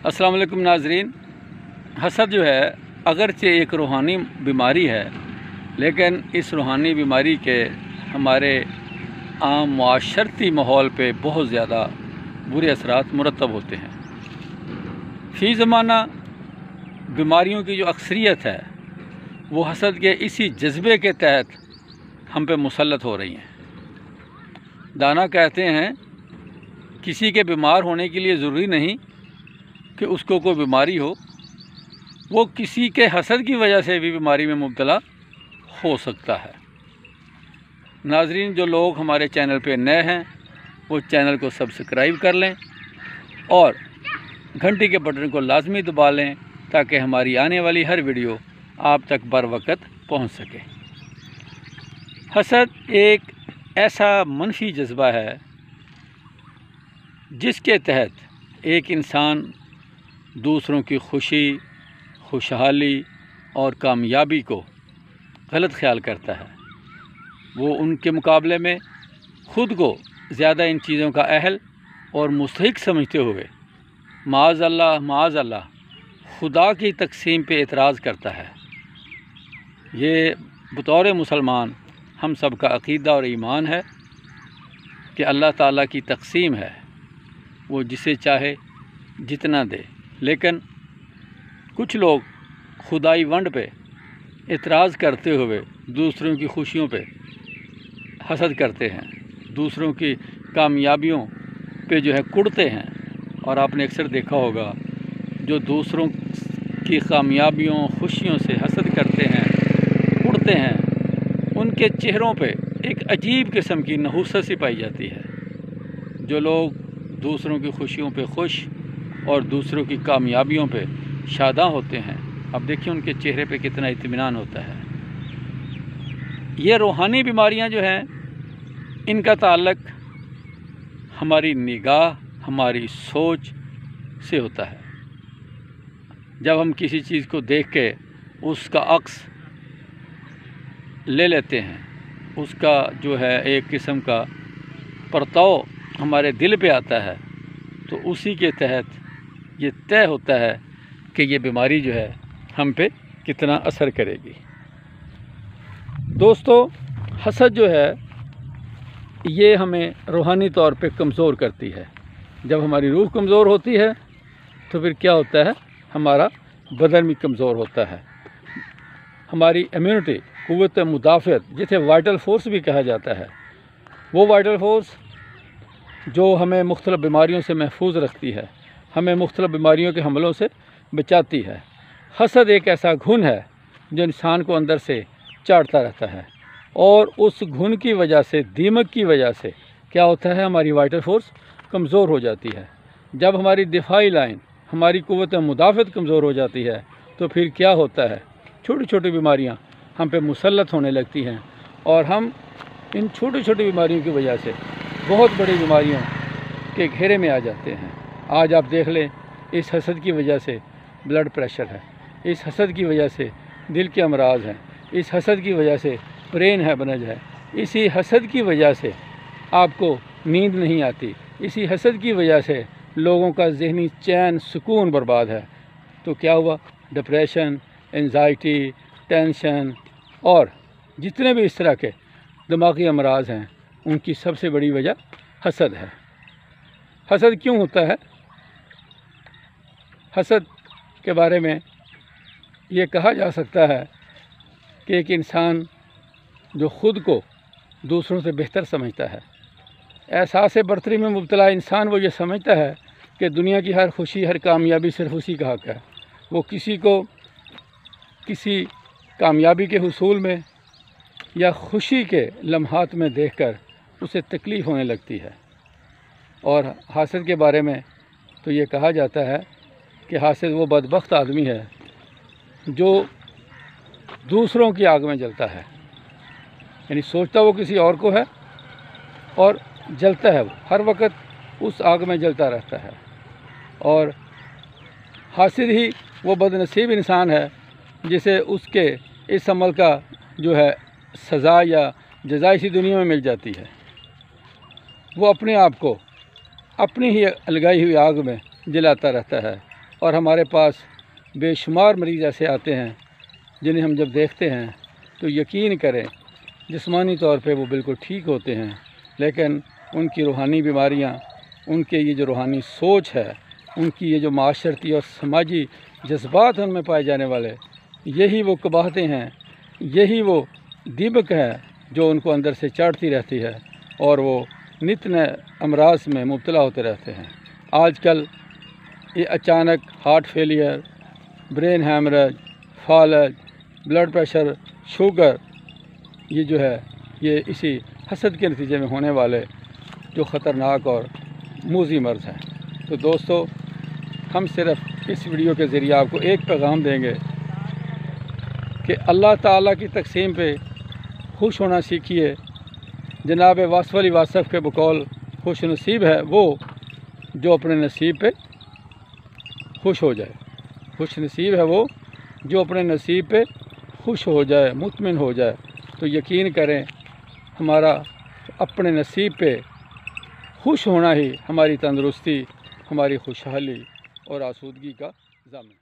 अस्सलाम वालेकुम नाजरीन। हसद जो है अगरचे एक रूहानी बीमारी है, लेकिन इस रूहानी बीमारी के हमारे आम माशरती माहौल पे बहुत ज़्यादा बुरे असरात मुरतब होते हैं। फ़ी ज़माना बीमारियों की जो अक्सरियत है वो हसद के इसी जज्बे के तहत हम पे मुसल्लत हो रही हैं। दाना कहते हैं किसी के बीमार होने के लिए ज़रूरी नहीं कि उसको कोई बीमारी हो, वो किसी के हसद की वजह से भी बीमारी में मुब्तला हो सकता है। नाजरीन, जो लोग हमारे चैनल पे नए हैं वो चैनल को सब्सक्राइब कर लें और घंटी के बटन को लाजमी दबा लें ताकि हमारी आने वाली हर वीडियो आप तक बर वक़्त पहुँच सके। हसद एक ऐसा मनफी जज्बा है जिसके तहत एक इंसान दूसरों की खुशी, खुशहाली और कामयाबी को गलत ख्याल करता है। वो उनके मुकाबले में ख़ुद को ज़्यादा इन चीज़ों का अहल और मुस्तहिक समझते हुए माअज़ल्लाह खुदा की तक़सीम पे एतराज़ करता है। ये बतौर मुसलमान हम सब का अक़ीदा और ईमान है कि अल्लाह ताला की तक़सीम है, वो जिसे चाहे जितना दे। लेकिन कुछ लोग खुदाई वंड पे एतराज़ करते हुए दूसरों की खुशियों पे हसद करते हैं, दूसरों की कामयाबियों पे जो है कुड़ते हैं। और आपने अक्सर देखा होगा जो दूसरों की कामयाबियों, खुशियों से हसद करते हैं, कुड़ते हैं, उनके चेहरों पे एक अजीब किस्म की नहुसत सी पाई जाती है। जो लोग दूसरों की खुशियों पे खुश और दूसरों की कामयाबियों पे शादा होते हैं, अब देखिए उनके चेहरे पे कितना इत्मीनान होता है। ये रूहानी बीमारियां जो हैं इनका ताल्लुक हमारी निगाह, हमारी सोच से होता है। जब हम किसी चीज़ को देख के उसका अक्स ले लेते हैं, उसका जो है एक किस्म का परताव हमारे दिल पे आता है, तो उसी के तहत ये तय होता है कि ये बीमारी जो है हम पे कितना असर करेगी। दोस्तों, हसद जो है ये हमें रूहानी तौर पे कमज़ोर करती है। जब हमारी रूह कमज़ोर होती है तो फिर क्या होता है, हमारा बदन भी कमज़ोर होता है। हमारी इम्यूनिटी, क़ुव्वत मुदाफ़अत, जिसे वाइटल फ़ोर्स भी कहा जाता है, वो वाइटल फ़ोर्स जो हमें मुख्तलिफ़ बीमारियों से महफूज रखती है, हमें मुख्तलिफ़ बीमारियों के हमलों से बचाती है। हसद एक ऐसा घुन है जो इंसान को अंदर से चाटता रहता है और उस घुन की वजह से, दीमक की वजह से क्या होता है, हमारी वाइटल फ़ोर्स कमज़ोर हो जाती है। जब हमारी दिफाई लाइन, हमारी क़ुव्वत मुदाफ़अत कमज़ोर हो जाती है तो फिर क्या होता है, छोटी छोटी बीमारियां हम पे मुसल्लत होने लगती हैं और हम इन छोटी छोटी बीमारियों की वजह से बहुत बड़ी बीमारियों के घेरे में आ जाते हैं। आज आप देख लें, इस हसद की वजह से ब्लड प्रेशर है, इस हसद की वजह से दिल के अमराज हैं, इस हसद की वजह से ब्रेन हैमरेज है, इसी हसद की वजह से आपको नींद नहीं आती, इसी हसद की वजह से लोगों का ज़हनी चैन, सुकून बर्बाद है। तो क्या हुआ, डिप्रेशन, एंजाइटी, टेंशन और जितने भी इस तरह के दिमागी अमराज हैं, उनकी सबसे बड़ी वजह हसद है। हसद क्यों होता है? हसद के बारे में ये कहा जा सकता है कि एक इंसान जो ख़ुद को दूसरों से बेहतर समझता है, एहसास बरतरी में मुब्तला इंसान, वो ये समझता है कि दुनिया की हर खुशी, हर कामयाबी सिर्फ उसी का हक़ है। वो किसी को किसी कामयाबी के हुसूल में या खुशी के लम्हात में देखकर उसे तकलीफ़ होने लगती है। और हासिद के बारे में तो ये कहा जाता है कि हासिद वो बदबख्त आदमी है जो दूसरों की आग में जलता है, यानी सोचता वो किसी और को है और जलता है, वो हर वक्त उस आग में जलता रहता है। और हासिद ही वो बदनसीब इंसान है जिसे उसके इस अमल का जो है सज़ा या जज़ा इसी दुनिया में मिल जाती है। वो अपने आप को अपनी ही लगाई हुई आग में जलाता रहता है और हमारे पास बेशुमार मरीज़ ऐसे आते हैं जिन्हें हम जब देखते हैं तो यकीन करें जिस्मानी तौर पे वो बिल्कुल ठीक होते हैं, लेकिन उनकी रूहानी बीमारियां, उनके ये जो रूहानी सोच है, उनकी ये जो माशरती और समाजी जज्बात उनमें पाए जाने वाले, यही वो कबाहतें हैं, यही वो दीमक है जो उनको अंदर से चढ़ती रहती है और वो नित नए अमराज में मुब्तला होते रहते हैं। आजकल ये अचानक हार्ट फेलियर, ब्रेन हैमरेज, फालज, ब्लड प्रेशर, शुगर, ये जो है ये इसी हसद के नतीजे में होने वाले जो ख़तरनाक और मूज़ी मर्ज़ हैं। तो दोस्तों, हम सिर्फ़ इस वीडियो के ज़रिए आपको एक पैगाम देंगे कि अल्लाह ताला की तक़सीम पे खुश होना सीखिए। जनाब वासफ़ अली वासफ़ के बकौल खुश नसीब है वो जो अपने नसीब पे खुश हो जाए। खुश नसीब है वो जो अपने नसीब पे खुश हो जाए, मुतमिन हो जाए। तो यकीन करें, हमारा अपने नसीब पे खुश होना ही हमारी तंदुरुस्ती, हमारी खुशहाली और आसूदगी का ज़ामिन है।